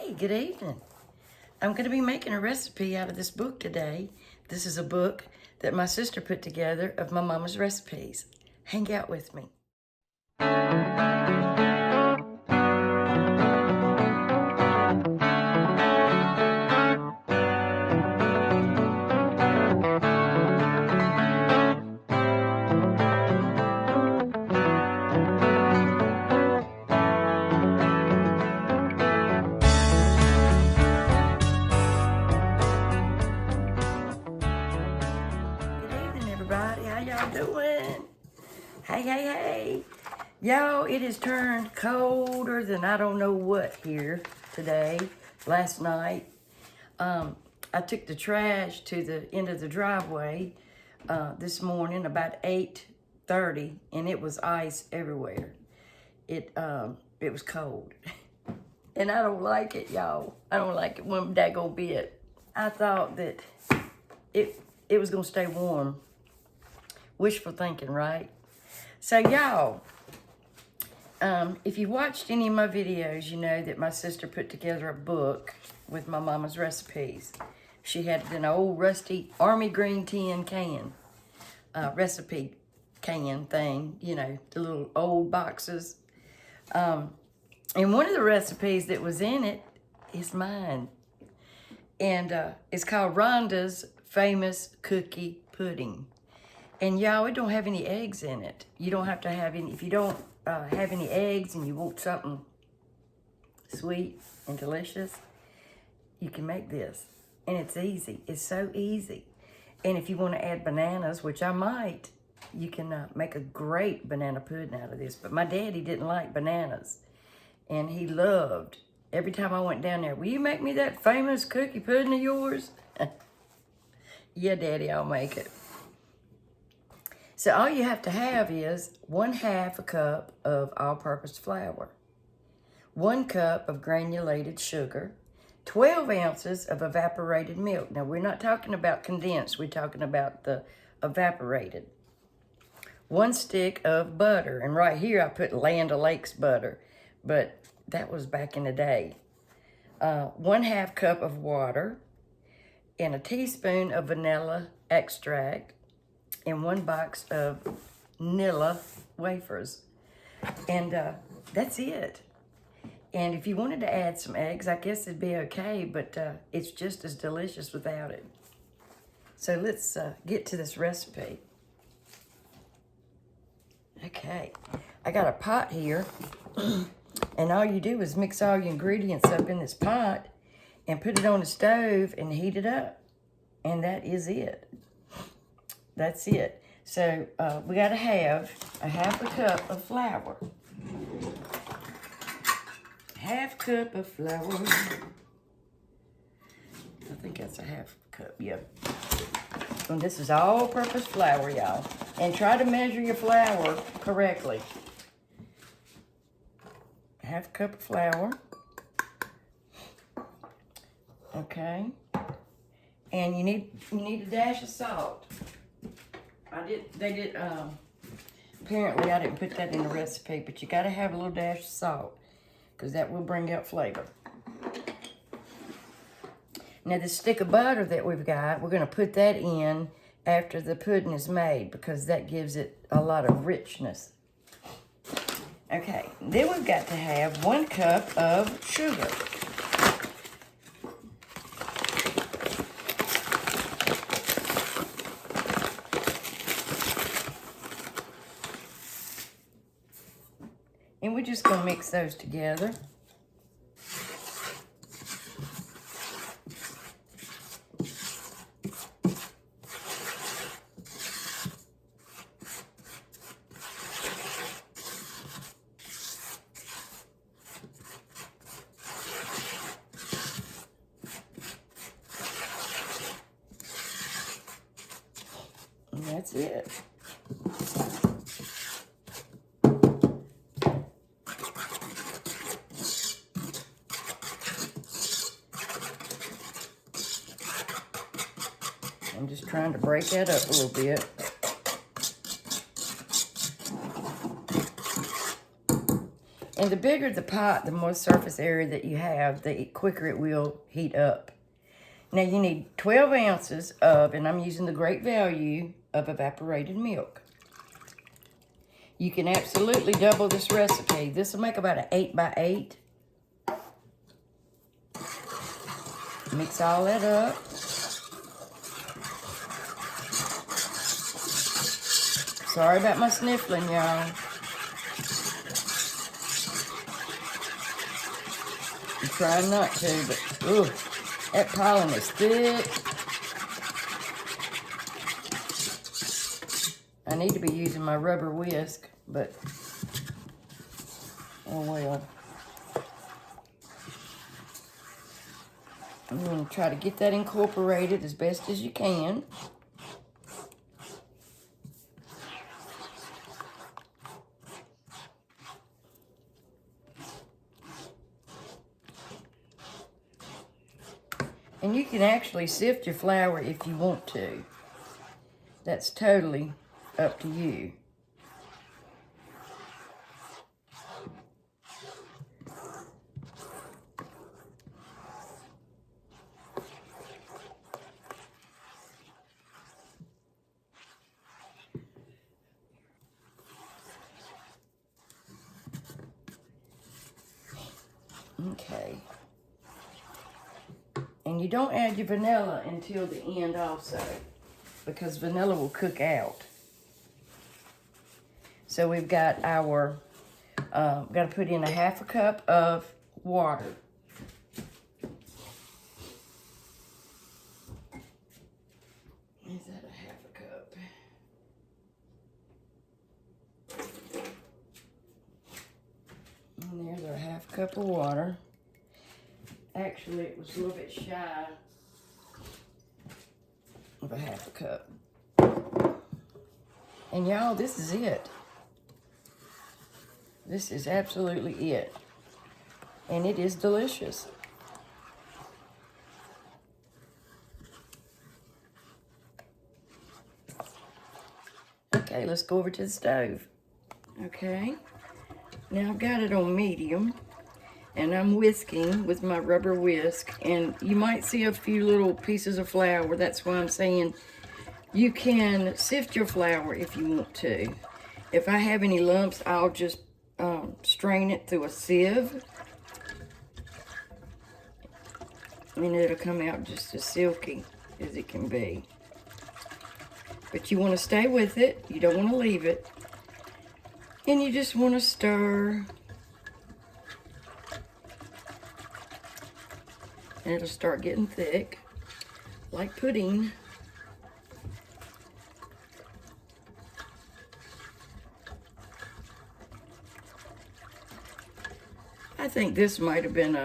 Hey, good evening. I'm going to be making a recipe out of this book today. This is a book that my sister put together of my mama's recipes. Hang out with me. How y'all doing? Hey. Y'all, it has turned colder than I don't know what here today. Last night, I took the trash to the end of the driveway this morning about 8:30, and it was ice everywhere. It was cold. And I don't like it, y'all. I don't like it one daggone bit. I thought that it was gonna stay warm. Wishful thinking, right? So y'all, if you watched any of my videos, you know that my sister put together a book with my mama's recipes. She had an old rusty army green tin can, recipe can thing, you know, the little old boxes. And one of the recipes that was in it is mine. And it's called Rhonda's Famous Cookie Pudding. And y'all, it don't have any eggs in it. You don't have to have any, if you don't have any eggs and you want something sweet and delicious, you can make this. And it's easy. It's so easy. And if you want to add bananas, which I might, you can make a great banana pudding out of this. But my daddy didn't like bananas. And he loved, every time I went down there, will you make me that famous cookie pudding of yours? Yeah, Daddy, I'll make it. So all you have to have is 1/2 cup of all-purpose flour, 1 cup of granulated sugar, 12 ounces of evaporated milk. Now, we're not talking about condensed. We're talking about the evaporated. 1 stick of butter. And right here, I put Land O'Lakes butter, but that was back in the day. 1/2 cup of water and a teaspoon of vanilla extract, and 1 box of Nilla wafers. And that's it. And if you wanted to add some eggs, I guess it'd be okay, but it's just as delicious without it. So let's get to this recipe. Okay, I got a pot here, and all you do is mix all your ingredients up in this pot and put it on the stove and heat it up. And that is it. That's it. So we got to have a 1/2 cup of flour. 1/2 cup of flour. I think that's a 1/2 cup, yep. And this is all-purpose flour, y'all. And try to measure your flour correctly. 1/2 cup of flour. Okay. And you need a dash of salt. Apparently I didn't put that in the recipe, but you gotta have a little dash of salt because that will bring out flavor. Now the stick of butter that we've got, we're gonna put that in after the pudding is made because that gives it a lot of richness. Okay, then we've got to have 1 cup of sugar. And we're just going to mix those together. And that's it. I'm just trying to break that up a little bit. And And the bigger the pot, the more surface area that you have, the quicker it will heat up. Now you need 12 ounces of, and I'm using the Great Value of evaporated milk. You can absolutely double this recipe. This will make about an 8 by 8. Mix all that up. Sorry about my sniffling, y'all. I'm trying not to, but ooh, that pollen is thick. I need to be using my rubber whisk, but oh well. I'm going to try to get that incorporated as best as you can. And you can actually sift your flour if you want to. That's totally up to you. Okay. And you don't add your vanilla until the end also, because vanilla will cook out. So we've got our, got to put in a 1/2 cup of water. Is that a 1/2 cup? And there's our 1/2 cup of water. Actually, it was a little bit shy of a 1/2 cup. And y'all, this is it. This is absolutely it. And it is delicious. Okay, let's go over to the stove. Okay, now I've got it on medium. And I'm whisking with my rubber whisk. And you might see a few little pieces of flour. That's why I'm saying you can sift your flour if you want to. If I have any lumps, I'll just strain it through a sieve. And it'll come out just as silky as it can be. But you want to stay with it. You don't want to leave it. And you just want to stir. And it'll start getting thick, like pudding. I think this might have been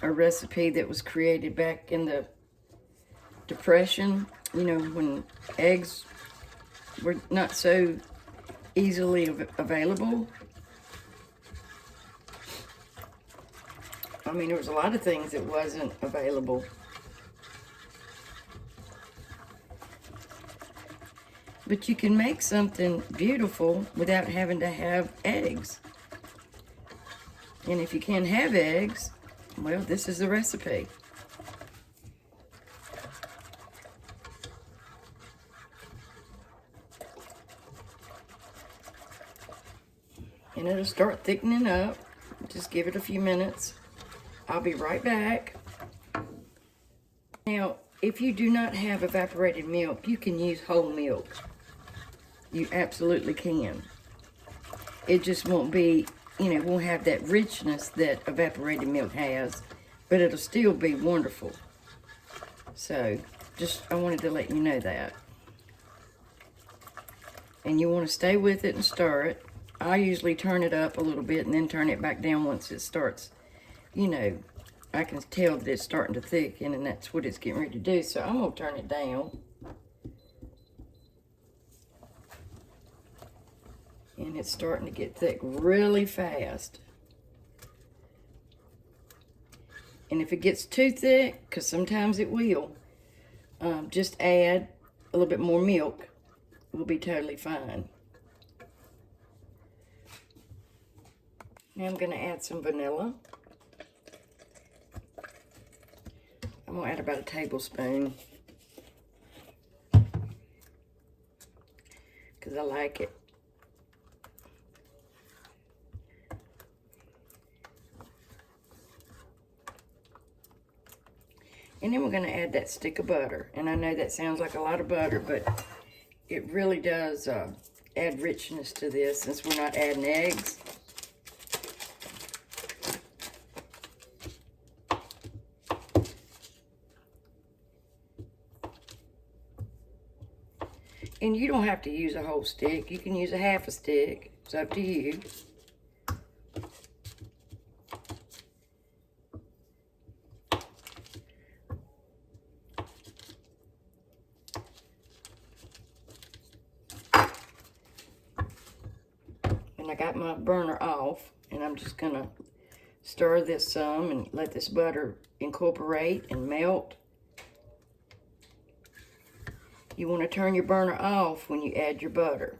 a recipe that was created back in the Depression, you know, when eggs were not so easily available. I mean, there was a lot of things that wasn't available. But you can make something beautiful without having to have eggs. And if you can't have eggs, well, this is the recipe. And it'll start thickening up. Just give it a few minutes. I'll be right back. Now, if you do not have evaporated milk, you can use whole milk. You absolutely can. It just won't be, you know, won't have that richness that evaporated milk has, but it'll still be wonderful. So, I wanted to let you know that. And you want to stay with it and stir it. I usually turn it up a little bit and then turn it back down once it starts, you know, I can tell that it's starting to thicken, and that's what it's getting ready to do. So I'm going to turn it down. And it's starting to get thick really fast. And if it gets too thick, because sometimes it will, just add a little bit more milk. We'll be totally fine. Now I'm going to add some vanilla. I'm going to add about a tablespoon because I like it. And then we're going to add that stick of butter. And I know that sounds like a lot of butter, but it really does add richness to this since we're not adding eggs. And you don't have to use a whole stick. You can use a half a stick. It's up to you. And I got my burner off, and I'm just gonna stir this some and let this butter incorporate and melt. You want to turn your burner off when you add your butter.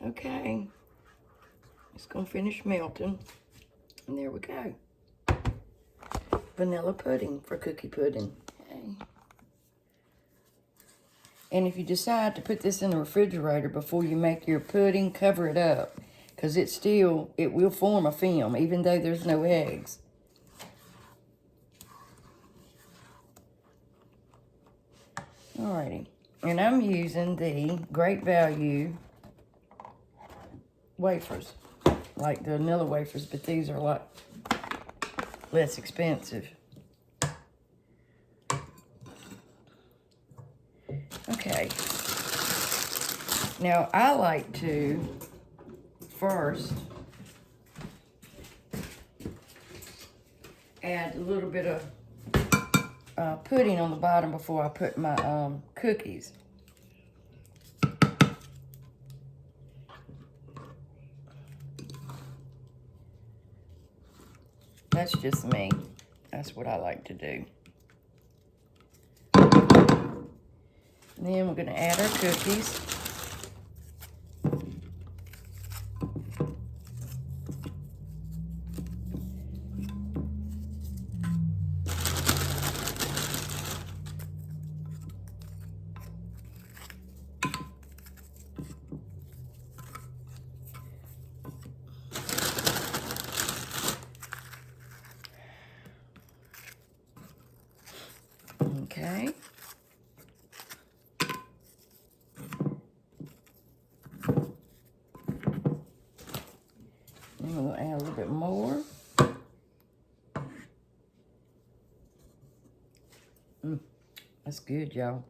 Okay, it's gonna finish melting, and there we go. Vanilla pudding for cookie pudding. Okay. And if you decide to put this in the refrigerator before you make your pudding, cover it up, because it will form a film, even though there's no eggs. Alrighty, and I'm using the Great Value wafers, like the Nilla wafers, but these are a lot less expensive. Okay, now I like to first add a little bit of pudding on the bottom before I put my cookies. That's just me. That's what I like to do. And then we're going to add our cookies. Okay. And we'll add a little bit more. That's good, y'all.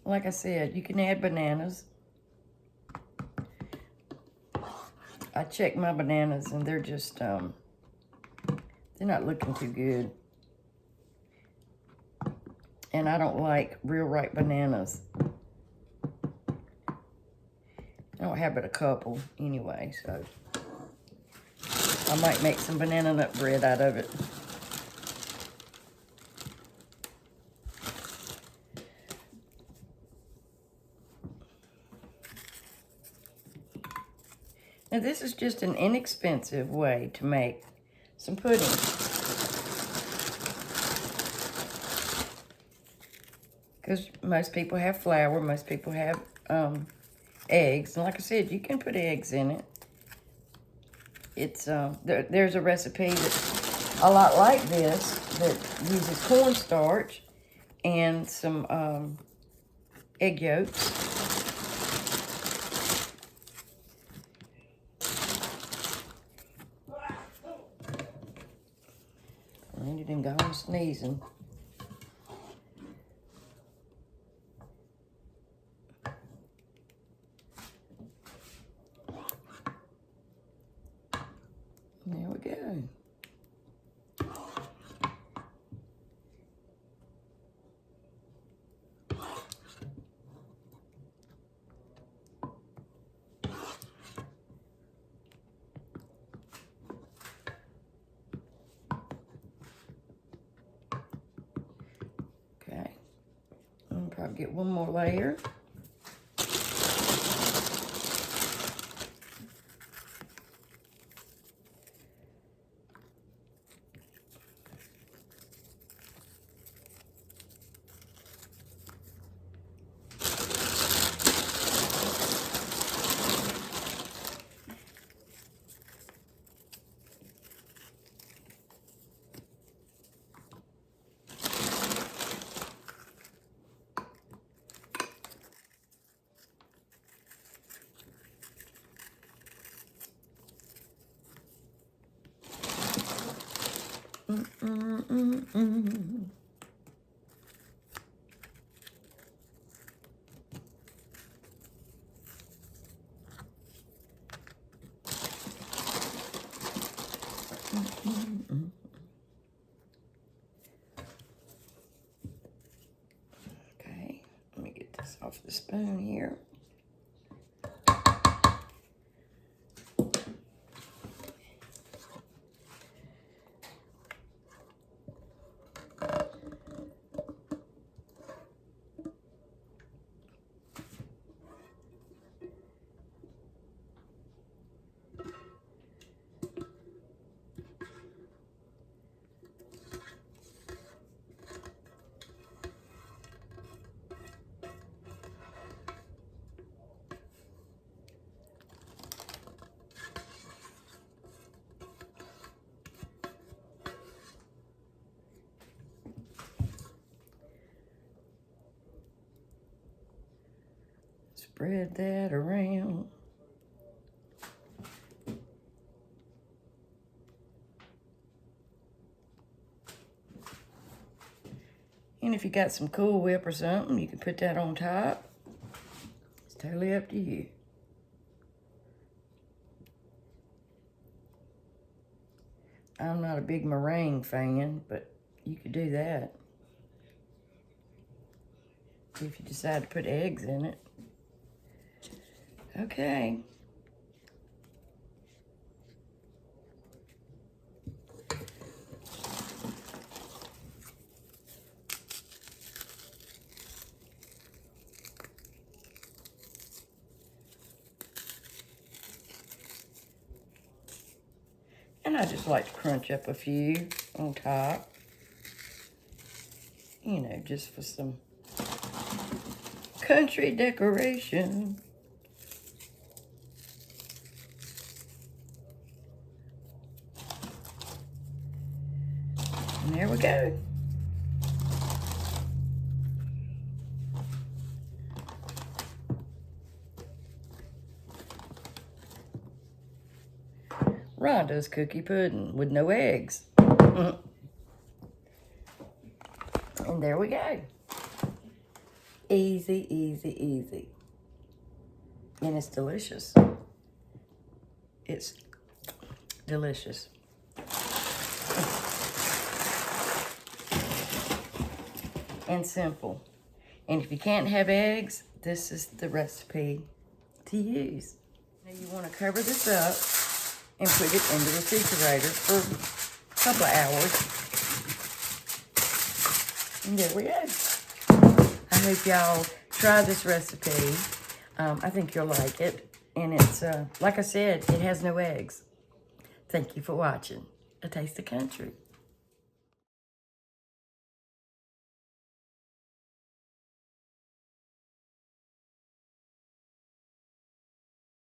Like I said, you can add bananas. I checked my bananas and they're just, they're not looking too good. And I don't like real ripe bananas. I don't have but a couple anyway, so I might make some banana nut bread out of it. Now this is just an inexpensive way to make some pudding. Because most people have flour, most people have eggs. And like I said, you can put eggs in it. It's there's a recipe that's a lot like this that uses cornstarch and some egg yolks. done gone sneezing. There we go. Okay. I'll probably get one more layer. Okay, let me get this off the spoon here. Spread that around. And if you got some Cool Whip or something, you can put that on top. It's totally up to you. I'm not a big meringue fan, but you could do that if you decide to put eggs in it. Okay. And I just like to crunch up a few on top. You know, just for some country decoration. And there we go. Rhonda's cookie pudding with no eggs. And there we go. Easy, easy, easy. And it's delicious. It's delicious. And simple. And if you can't have eggs, this is the recipe to use. Now you want to cover this up and put it in the refrigerator for a couple of hours. And there we go. I hope y'all try this recipe. I think you'll like it. And it's, like I said, it has no eggs. Thank you for watching A Taste of Country.